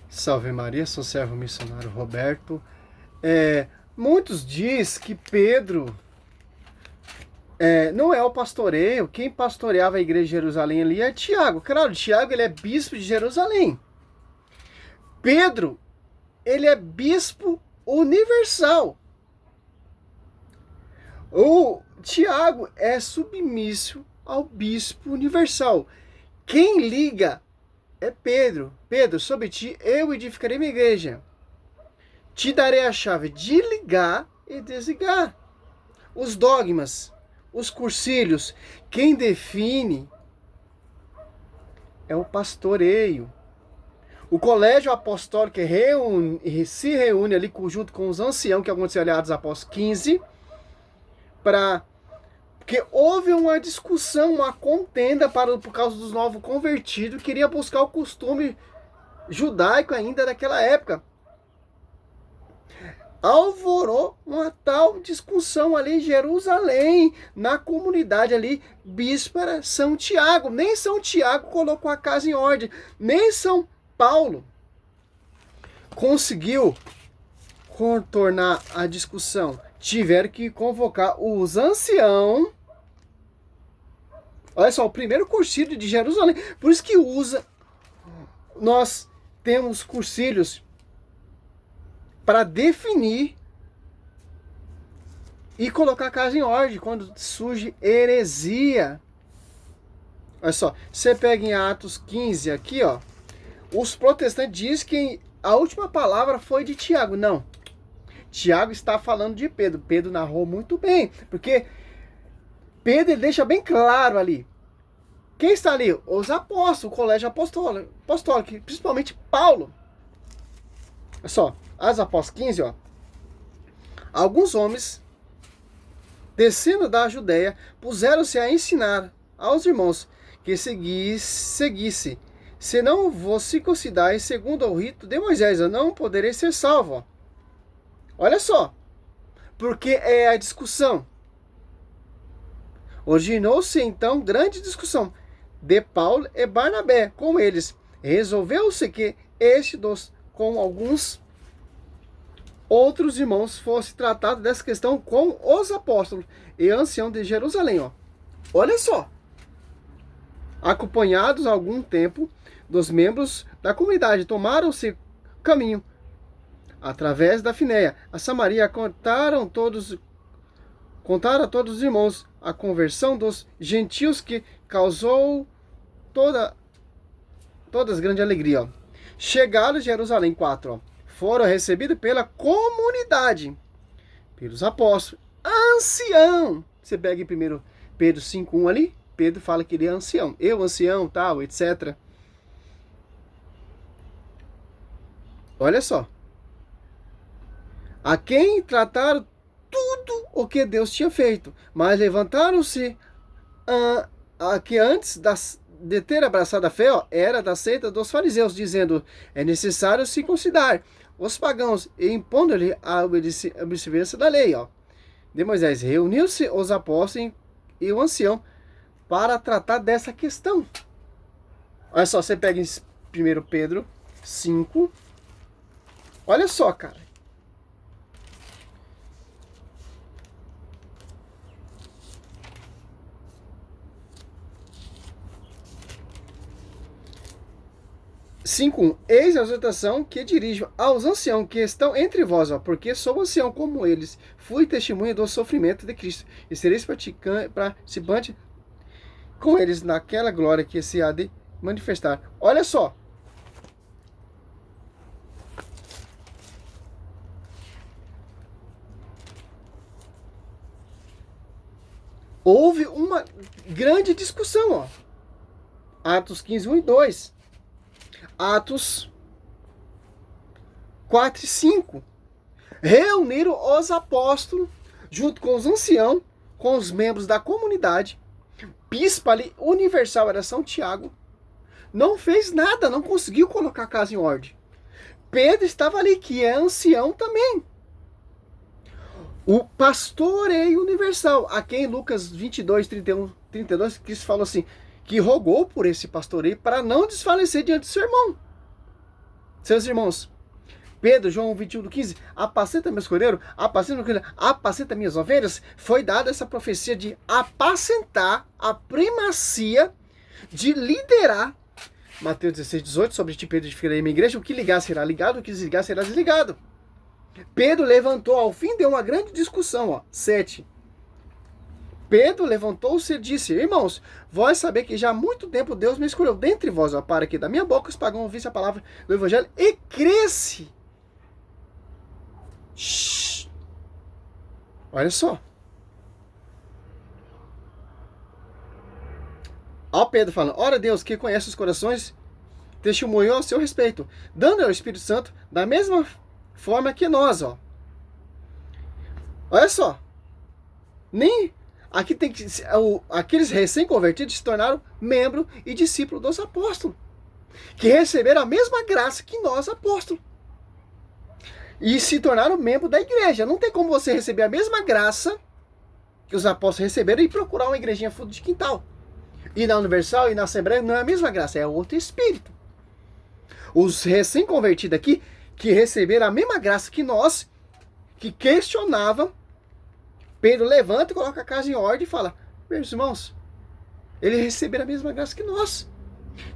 Salve Maria, sou servo missionário Roberto. Muitos dizem que Pedro não é o pastoreio. Quem pastoreava a igreja de Jerusalém ali é Tiago. Claro, Tiago ele é bispo de Jerusalém. Pedro, ele é bispo universal. O Tiago é submisso ao bispo universal. Quem liga é Pedro. Pedro, sobre ti eu edificarei minha igreja. Te darei a chave de ligar e desligar. Os dogmas, os cursilhos, quem define é o pastoreio. O colégio apostólico se reúne ali junto com os anciãos, que aconteceu ali Atos Apóstolos 15, porque houve uma discussão, uma contenda por causa dos novos convertidos, queria buscar o costume judaico ainda daquela época. Alvorou uma tal discussão ali em Jerusalém, na comunidade ali, bíspera São Tiago. Nem São Tiago colocou a casa em ordem, nem São Paulo conseguiu contornar a discussão. Tiveram que convocar os anciãos. Olha só, o primeiro concílio de Jerusalém. Por isso que nós temos concílios para definir e colocar a casa em ordem quando surge heresia. Olha só, você pega em Atos 15 aqui, ó. Os protestantes dizem que a última palavra foi de Tiago. Não. Tiago está falando de Pedro. Pedro narrou muito bem, porque Pedro ele deixa bem claro ali. Quem está ali? Os apóstolos, o colégio apostólico, principalmente Paulo. Olha só, Atos Apóstolos 15, ó. Alguns homens, descendo da Judéia, puseram-se a ensinar aos irmãos que seguisse. Se não vos circuncidais segundo o rito de Moisés, eu não poderei ser salvo. Olha só, porque é a discussão. Originou-se então grande discussão de Paulo e Barnabé com eles. Resolveu-se que este com alguns outros irmãos fosse tratado dessa questão com os apóstolos e anciãos de Jerusalém. Ó. Olha só. Acompanhados algum tempo dos membros da comunidade, tomaram-se caminho através da Finéia a Samaria, contaram a todos os irmãos a conversão dos gentios, que causou todas grande alegria. Ó. Chegaram a Jerusalém 4, ó, foram recebidos pela comunidade, pelos apóstolos, ancião. Você pega em 1 Pedro 5:1 ali, Pedro fala que ele é ancião, ancião, tal, etc. Olha só. A quem trataram tudo o que Deus tinha feito, mas levantaram-se a que antes de ter abraçado a fé, ó, era da seita dos fariseus, dizendo, é necessário circuncidar os pagãos, e impondo-lhe a obediência da lei. Ó. De Moisés, reuniu-se os apóstolos e o ancião para tratar dessa questão. Olha só, você pega em 1 Pedro 5, olha só, cara. Eis a exortação que dirijo aos anciãos que estão entre vós, ó, porque sou ancião como eles, fui testemunha do sofrimento de Cristo, e sereis participante com eles naquela glória que se há de manifestar. Olha só. Houve uma grande discussão, ó. Atos 15, 1 e 2. Atos 4 e 5. Reuniram os apóstolos, junto com os anciãos, com os membros da comunidade. Bispo ali, universal, era São Tiago. Não fez nada, não conseguiu colocar a casa em ordem. Pedro estava ali, que é ancião também. O pastoreio universal, a quem Lucas 22, 31, 32, Cristo falou assim, que rogou por esse pastoreio para não desfalecer diante do seu irmão. seus irmãos. Pedro, João 21:15, apacenta meus cordeiros, apacenta minhas ovelhas. Foi dada essa profecia de apacentar, a primacia de liderar. Mateus 16:18, sobre ti, Pedro, edificarei minha igreja, o que ligar será ligado, o que desligar será desligado. Pedro levantou, ao fim deu uma grande discussão, ó, 7. Pedro levantou-se e disse, irmãos, vós saber que já há muito tempo Deus me escolheu dentre vós, ó, para que da minha boca os pagãos ouvissem a palavra do evangelho e cresce. Shhh. Olha só. Ó Pedro falando, ora Deus que conhece os corações, testemunhou a seu respeito, dando ao Espírito Santo da mesma forma que nós, ó. Olha só. Nem aqui tem que aqueles recém-convertidos se tornaram membro e discípulo dos apóstolos, que receberam a mesma graça que nós, apóstolos. E se tornaram membro da igreja. Não tem como você receber a mesma graça que os apóstolos receberam e procurar uma igrejinha fundo de quintal. E na Universal e na Assembleia não é a mesma graça, é outro espírito. Os recém-convertidos aqui, que receberam a mesma graça que nós, que questionavam, Pedro levanta e coloca a casa em ordem e fala, meus irmãos, eles receberam a mesma graça que nós.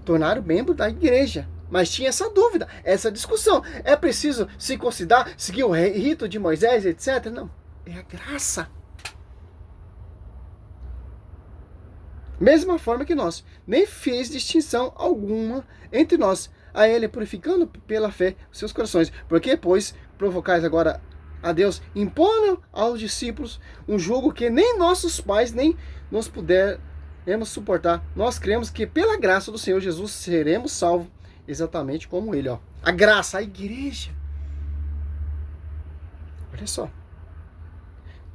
Tornaram membro da igreja. Mas tinha essa dúvida, essa discussão. É preciso se considerar, seguir o rito de Moisés, etc? Não, é a graça. Mesma forma que nós. Nem fez distinção alguma entre nós. A ele purificando pela fé os seus corações. Porque, pois, provocais agora a Deus, impondo aos discípulos um jugo que nem nossos pais, nem nos puderemos suportar. Nós cremos que pela graça do Senhor Jesus seremos salvos. Exatamente como ele, ó. A graça, a igreja. Olha só.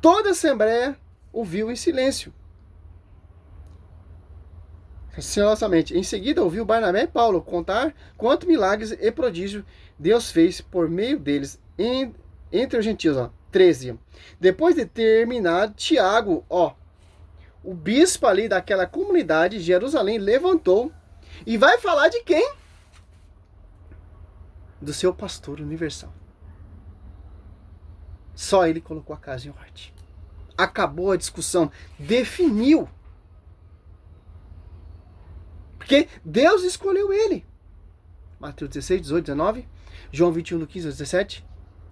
Toda a Assembleia ouviu em silêncio. Silenciosamente. Em seguida ouviu Barnabé e Paulo contar quantos milagres e prodígios Deus fez por meio deles entre os gentios, ó. 13. Depois de terminar, Tiago, ó, o bispo ali daquela comunidade de Jerusalém, levantou e vai falar de quem? Do seu pastor universal. Só ele colocou a casa em ordem. Acabou a discussão. Definiu. Porque Deus escolheu ele. Mateus 16, 18, 19. João 21, 15, 17.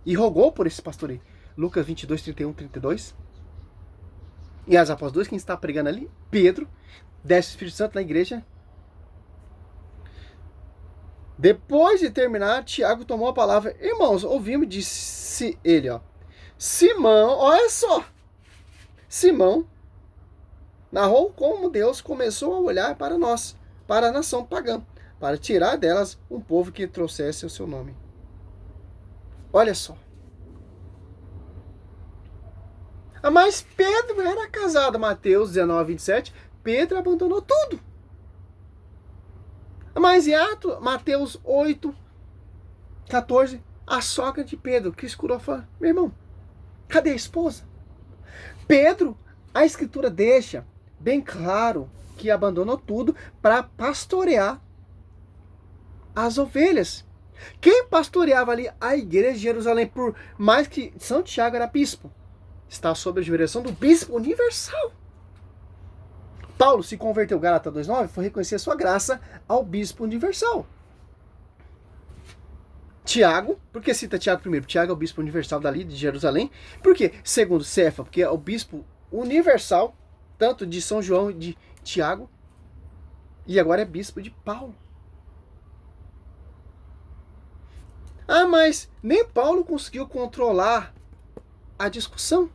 E rogou por esse pastor aí. Lucas 22, 31, 32. E as apóstolos, quem está pregando ali? Pedro. Desce o Espírito Santo na igreja. Depois de terminar, Tiago tomou a palavra. Irmãos, ouvimos, disse ele, ó. Simão, olha só. Simão narrou como Deus começou a olhar para nós, para a nação pagã, para tirar delas um povo que trouxesse o seu nome. Olha só. Mas Pedro era casado. Mateus 19, 27. Pedro abandonou tudo. Mas em Mateus 8, 14, a sogra de Pedro, que escurou, falou, meu irmão, cadê a esposa? Pedro, a escritura deixa bem claro que abandonou tudo para pastorear as ovelhas. Quem pastoreava ali a igreja de Jerusalém, por mais que São Tiago era bispo, está sob a direção do bispo universal. Paulo se converteu, Gálatas 2,9, foi reconhecer sua graça ao bispo universal. Tiago, por que cita Tiago primeiro? Tiago é o bispo universal dali de Jerusalém. Por quê? Segundo Cefa, porque é o bispo universal, tanto de São João e de Tiago, e agora é bispo de Paulo. Mas nem Paulo conseguiu controlar a discussão.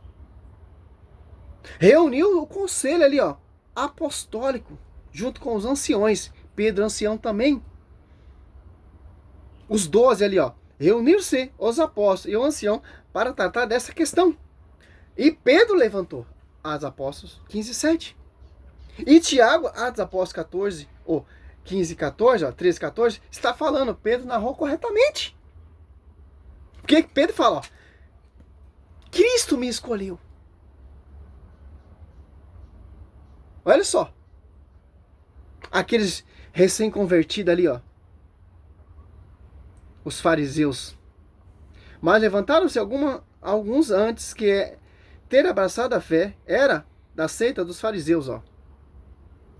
Reuniu o conselho ali, ó, apostólico, junto com os anciões, Pedro ancião também. Os 12 ali, ó, reuniram-se os apóstolos e o ancião para tratar dessa questão. E Pedro levantou Atos Apóstolos 15, 7. E Tiago, Atos Apóstolos 14, ou 15, 14, ó, 13, 14, está falando, Pedro narrou corretamente. Porque Pedro fala, ó, Cristo me escolheu. Olha só. Aqueles recém-convertidos ali, ó. os fariseus. Mas levantaram-se alguns antes que ter abraçado a fé era da seita dos fariseus, ó,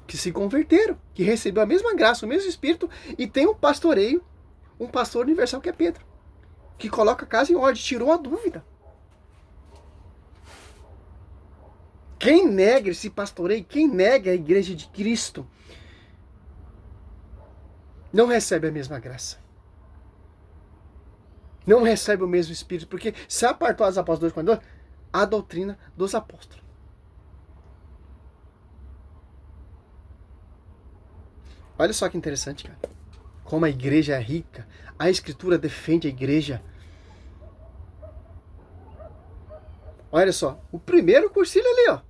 que se converteram, que recebeu a mesma graça, o mesmo Espírito, e tem um pastoreio, um pastor universal que é Pedro, que coloca a casa em ordem, tirou a dúvida. Quem nega esse pastoreio, quem nega a igreja de Cristo, não recebe a mesma graça. Não recebe o mesmo Espírito, porque se apartou as apóstolos 2:42, a doutrina dos apóstolos. Olha só que interessante, cara. Como a igreja é rica. A Escritura defende a igreja. Olha só, o primeiro cursilho ali, ó.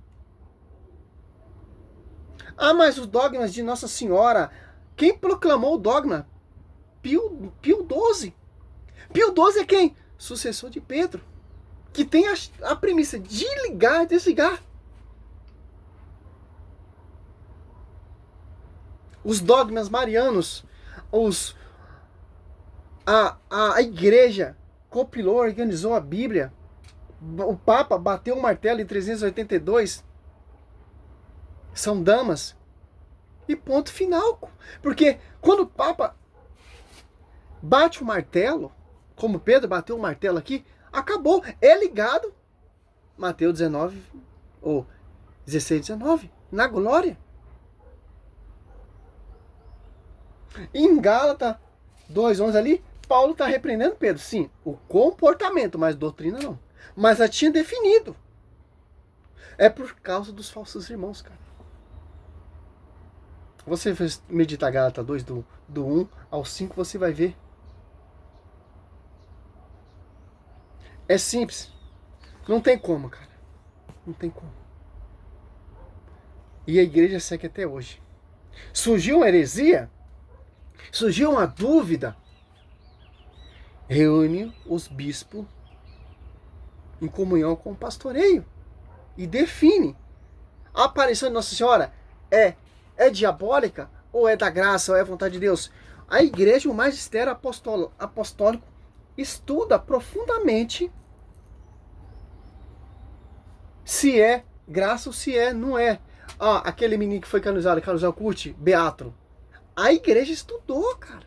Ah, mas os dogmas de Nossa Senhora. Quem proclamou o dogma? Pio XII. Pio XII é quem? Sucessor de Pedro. Que tem a premissa de ligar e desligar. Os dogmas marianos, a igreja compilou, organizou a Bíblia. O Papa bateu o martelo em 382. São damas. E ponto final. Porque quando o Papa bate o martelo, como Pedro bateu o martelo aqui, acabou. É ligado. Mateus 19, ou 16, 19. Na glória. Em Gálatas 2:11 ali, Paulo está repreendendo Pedro. Sim, o comportamento, mas doutrina não. Mas já tinha definido. É por causa dos falsos irmãos, cara. Você meditar Gálatas 2, do 1 ao 5, você vai ver. É simples. Não tem como, cara. Não tem como. E a igreja segue até hoje. Surgiu uma heresia, surgiu uma dúvida, reúne os bispos em comunhão com o pastoreio e define: a aparição de Nossa Senhora é diabólica ou é da graça ou é vontade de Deus? A igreja, o magistério apostólico, estuda profundamente se é graça ou se não é. Ah, aquele menino que foi canonizado, Carlos Alcuti, Beato. A igreja estudou, cara.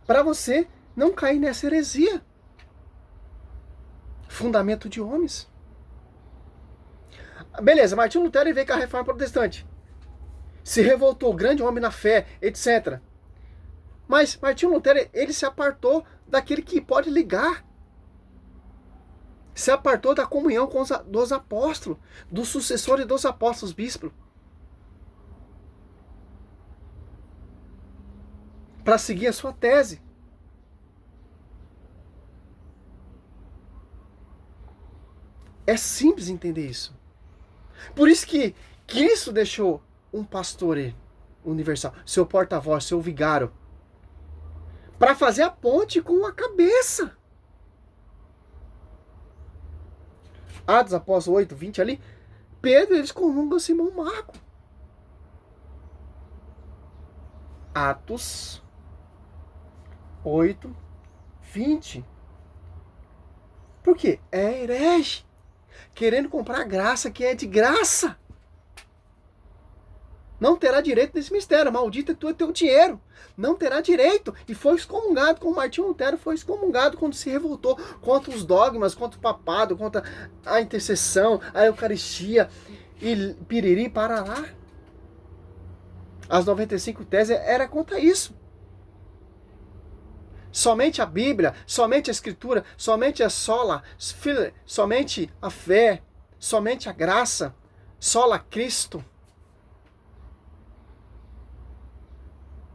Para você não cair nessa heresia. Fundamento de homens. Beleza, Martinho Lutero veio com a reforma protestante. Se revoltou, grande homem na fé, etc. Mas Martinho Lutero, ele se apartou daquele que pode ligar. Se apartou da comunhão com dos apóstolos, dos sucessores dos apóstolos bispos. Para seguir a sua tese. É simples entender isso. Por isso que Cristo deixou um pastor universal, seu porta-voz, seu vigário, para fazer a ponte com a cabeça. Atos Apóstolos 8, 20 ali, Pedro, eles comungam Simão Marco. Atos 8, 20. Por quê? É herege. Querendo comprar graça que é de graça. Não terá direito desse mistério. Maldito é teu dinheiro. Não terá direito. E foi excomungado, como Martinho Lutero foi excomungado quando se revoltou contra os dogmas, contra o papado, contra a intercessão, a Eucaristia e piriri para lá. As 95 teses era contra isso. Somente a Bíblia, somente a Escritura, somente a sola, somente a fé, somente a graça, sola Cristo.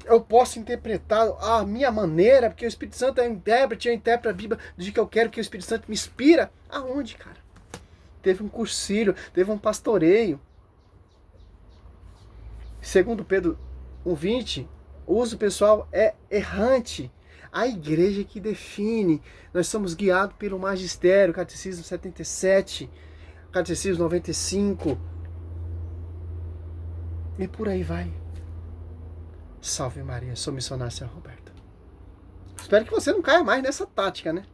Eu posso interpretar a minha maneira, porque o Espírito Santo é intérprete, eu interpreto a Bíblia do jeito que eu quero, que o Espírito Santo me inspira. Aonde, cara? Teve um cursilho, teve um pastoreio. Segundo Pedro 1:20, o uso pessoal é errante. A igreja que define. Nós somos guiados pelo magistério, Catecismo 77, Catecismo 95. E por aí vai. Salve Maria, sou missionário Roberto. Espero que você não caia mais nessa tática, né?